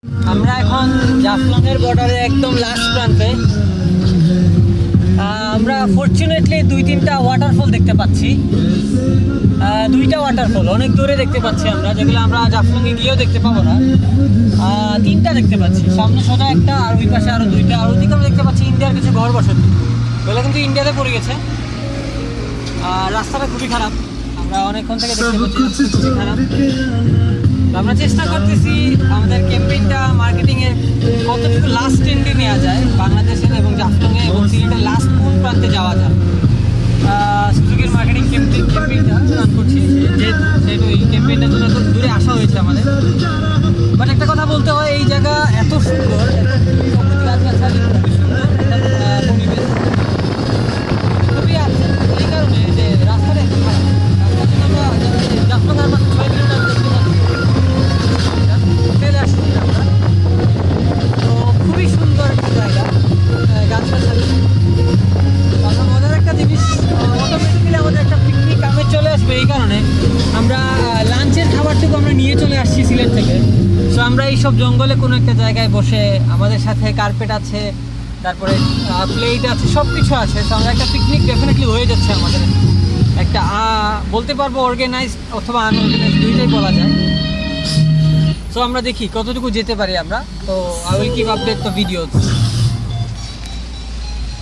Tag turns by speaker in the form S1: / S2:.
S1: আমরা এখন জাফলংয়ের বর্ডারে একদম লাস্ট প্রান্তে। আমরা ফরচুনেটলি 2-3টা ওয়াটারফল দেখতে পাচ্ছি। 2টা ওয়াটারফল অনেক দূরে দেখতে পাচ্ছি আমরা, যেগুলো আমরা জাফলংয়ে গিয়েও দেখতে পাবো না। 3টা দেখতে পাচ্ছি, সামনে সোজা একটা, আর ওই পাশে আরও 2টা। আর ওইদিকে আমরা দেখতে পাচ্ছি ইন্ডিয়ার কিছু ঘর বসতি, ওগুলো কিন্তু ইন্ডিয়াতে পড়ে গেছে। রাস্তাটা খুবই খারাপ, আমরা অনেকক্ষণ থেকে দেখতে পাচ্ছি রাস্তা খুবই খারাপ। আমরা চেষ্টা করতেছি আমাদের ক্যাম্পেইনটা মার্কেটিংয়ের কতটুকু লাস্ট এন্ডে নেওয়া যায় বাংলাদেশের এবং জাফলংয়ে, এবং সিলেটের লাস্ট কোন প্রান্তে যাওয়া যায়। সুযোগের মার্কেটিং ক্যাম্পেইনটা রান করছি, যেহেতু এই ক্যাম্পেইনটার জন্য এত দূরে আসা হয়েছে আমাদের। বাট একটা কথা বলতে হয়, এই জায়গা এত সুন্দর, সবুজ গাছগাছালি, খুবই সুন্দর পরিবেশ খুবই আছে। এই কারণে যে রাস্তাটা এত খারাপ, রাস্তার জন্য আমরা জাফলং আর মাত্র 6 কিলোমিটার দেখতে পাচ্ছি, চলে আসছি আমরা। তো খুবই সুন্দর একটা জায়গা, গাছগাছালি। আমরা মজার একটা জিনিস, অটোমেটিক্যালি আমাদের একটা পিকনিক আমেজ চলে আসবে। এই কারণে আমরা লাঞ্চের খাবারটুকু আমরা নিয়ে চলে আসছি সিলেট থেকে। সো আমরা এইসব জঙ্গলে কোনো একটা জায়গায় বসে, আমাদের সাথে কার্পেট আছে, তারপরে প্লেট আছে, সব কিছু আছে। তো আমরা একটা পিকনিক ডেফিনেটলি হয়ে যাচ্ছে আমাদের। একটা বলতে পারবো অর্গানাইজড অথবা আনঅর্গানাইজড, দুইটাই বলা যায়। সো আমরা দেখি কতটুকু যেতে পারি আমরা। তো I will keep update the videos.